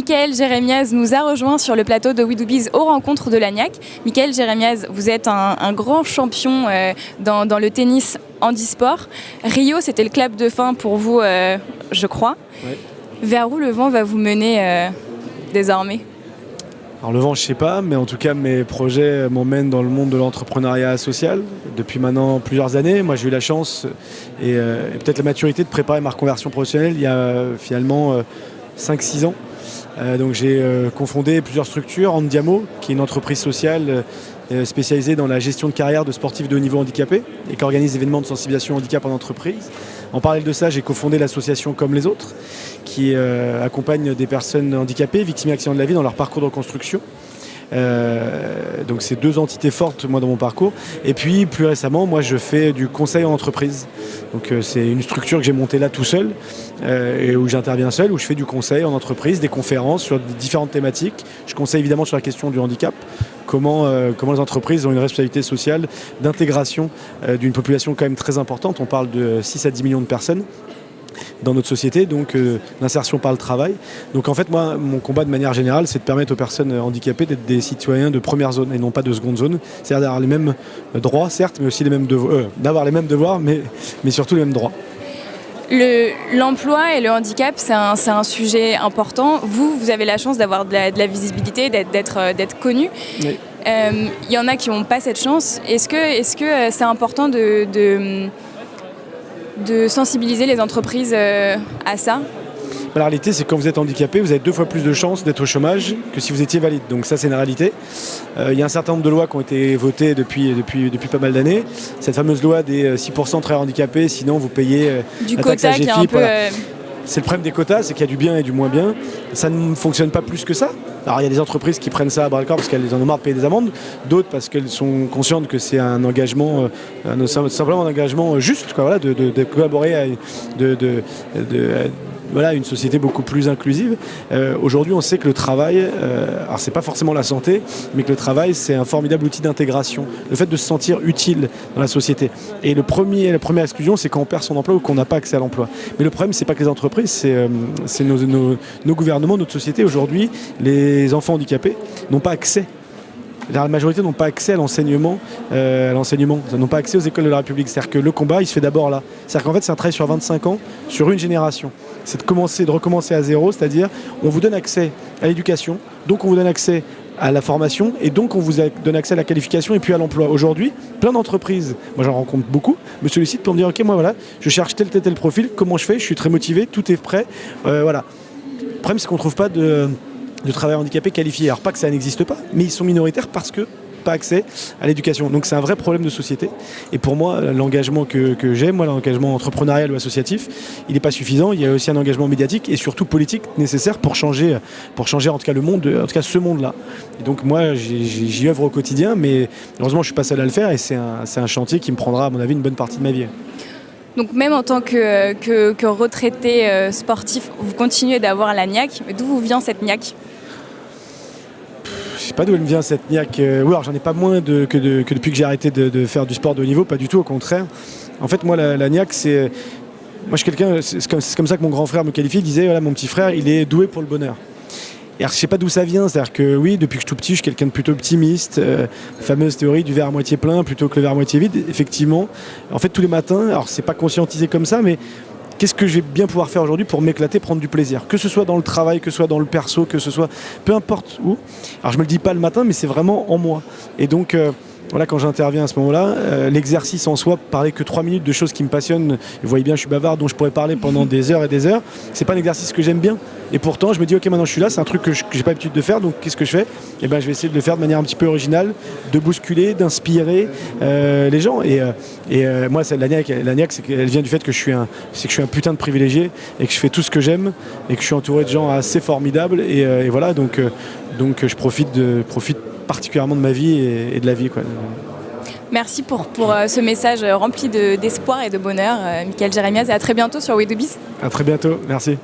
Michael Jérémiaz nous a rejoint sur le plateau de We Do Biz aux rencontres de l'ANIAC. Michael Jérémiaz, vous êtes un grand champion dans le tennis handisport. Rio, c'était le clap de fin pour vous, je crois. Ouais. Vers où le vent va vous mener désormais ? Alors le vent, je sais pas, mais en tout cas mes projets m'emmènent dans le monde de l'entrepreneuriat social depuis maintenant plusieurs années. Moi j'ai eu la chance et peut-être la maturité de préparer ma reconversion professionnelle il y a finalement 5-6 ans. Donc j'ai cofondé plusieurs structures, Handiamo, qui est une entreprise sociale spécialisée dans la gestion de carrière de sportifs de haut niveau handicapés et qui organise des événements de sensibilisation au handicap en entreprise. En parallèle de ça, j'ai cofondé l'association Comme les autres, qui accompagne des personnes handicapées, victimes d'accidents de la vie dans leur parcours de reconstruction. Donc c'est deux entités fortes moi dans mon parcours. Et puis plus récemment, moi je fais du conseil en entreprise. Donc c'est une structure que j'ai montée là tout seul et où j'interviens seul, où je fais du conseil en entreprise, des conférences sur différentes thématiques. Je conseille évidemment sur la question du handicap. Comment les entreprises ont une responsabilité sociale d'intégration d'une population quand même très importante. On parle de 6 à 10 millions de personnes dans notre société, donc l'insertion par le travail. Donc en fait, moi, mon combat de manière générale, c'est de permettre aux personnes handicapées d'être des citoyens de première zone et non pas de seconde zone. C'est-à-dire d'avoir les mêmes droits, certes, mais aussi les mêmes d'avoir les mêmes devoirs, mais surtout les mêmes droits. L'emploi et le handicap, c'est un sujet important. Vous avez la chance d'avoir de la visibilité, d'être connu. Oui. Il y en a qui n'ont pas cette chance. Est-ce que c'est important de sensibiliser les entreprises à ça ? La réalité, c'est que quand vous êtes handicapé, vous avez 2 fois plus de chances d'être au chômage que si vous étiez valide. Donc ça, c'est une réalité. Il y a un certain nombre de lois qui ont été votées depuis pas mal d'années. Cette fameuse loi des 6% de travailleurs handicapés, sinon vous payez du la quota taxe AGFIP. qui est un peu... Voilà. C'est le problème des quotas, c'est qu'il y a du bien et du moins bien. Ça ne fonctionne pas plus que ça. Alors il y a des entreprises qui prennent ça à bras-le-corps parce qu'elles en ont marre de payer des amendes, d'autres parce qu'elles sont conscientes que c'est un engagement, simplement un engagement juste, quoi, voilà, de collaborer à voilà, une société beaucoup plus inclusive. Aujourd'hui, on sait que le travail, alors c'est pas forcément la santé, mais que le travail, c'est un formidable outil d'intégration. Le fait de se sentir utile dans la société. Et la première exclusion, c'est quand on perd son emploi ou qu'on n'a pas accès à l'emploi. Mais le problème, c'est pas que les entreprises, c'est nos gouvernements, notre société. Aujourd'hui, les enfants handicapés n'ont pas accès. La majorité n'ont pas accès à l'enseignement, n'ont pas accès aux écoles de la République. C'est-à-dire que le combat, il se fait d'abord là. C'est-à-dire qu'en fait, c'est un travail sur 25 ans, sur une génération. C'est de recommencer à zéro, c'est-à-dire on vous donne accès à l'éducation, donc on vous donne accès à la formation, et donc on vous donne accès à la qualification et puis à l'emploi. Aujourd'hui, plein d'entreprises, moi j'en rencontre beaucoup, me sollicitent pour me dire « Ok, moi voilà, je cherche tel profil, comment je fais ? Je suis très motivé, tout est prêt. » Voilà. Le problème, c'est qu'on ne trouve pas de travailleurs handicapés qualifiés. Alors pas que ça n'existe pas, mais ils sont minoritaires parce que pas accès à l'éducation. Donc c'est un vrai problème de société. Et pour moi, l'engagement que j'ai, l'engagement entrepreneurial ou associatif, il n'est pas suffisant. Il y a aussi un engagement médiatique et surtout politique nécessaire pour changer en tout cas le monde, en tout cas ce monde-là. Et donc moi, j'y œuvre au quotidien, mais heureusement, je suis pas seul à le faire et c'est un chantier qui me prendra, à mon avis, une bonne partie de ma vie. Donc même en tant que retraité sportif, vous continuez d'avoir la niaque. D'où vous vient cette niaque ? Je sais pas d'où elle me vient cette niaque. Oui, alors j'en ai pas moins que depuis que j'ai arrêté de faire du sport de haut niveau, pas du tout, au contraire. En fait, moi, la niaque, c'est... Moi, je suis quelqu'un... C'est comme ça que mon grand frère me qualifie. Il disait, voilà, mon petit frère, il est doué pour le bonheur. Et alors, je sais pas d'où ça vient. C'est-à-dire que, oui, depuis que je suis tout petit, je suis quelqu'un de plutôt optimiste. La fameuse théorie du verre à moitié plein plutôt que le verre à moitié vide. Effectivement, en fait, tous les matins, alors c'est pas conscientisé comme ça, mais... Qu'est-ce que je vais bien pouvoir faire aujourd'hui pour m'éclater, prendre du plaisir ? Que ce soit dans le travail, que ce soit dans le perso, que ce soit... Peu importe où. Alors je me le dis pas le matin, mais c'est vraiment en moi. Et donc, voilà, quand j'interviens à ce moment-là, l'exercice en soi, parler que 3 minutes de choses qui me passionnent, vous voyez bien, je suis bavard, dont je pourrais parler pendant des heures et des heures, c'est pas un exercice que j'aime bien. Et pourtant, je me dis, ok, maintenant je suis là, c'est un truc que j'ai pas l'habitude de faire, donc qu'est-ce que je fais ? Eh ben, je vais essayer de le faire de manière un petit peu originale, de bousculer, d'inspirer les gens. Et moi, la niaque, c'est qu'elle vient du fait que je suis un putain de privilégié et que je fais tout ce que j'aime et que je suis entouré de gens assez formidables. Et voilà, donc je profite particulièrement de ma vie et de la vie, quoi. Merci pour ce message rempli d'espoir et de bonheur, Michael Jérémiaz, et à très bientôt sur We Do Biz. À très bientôt, merci.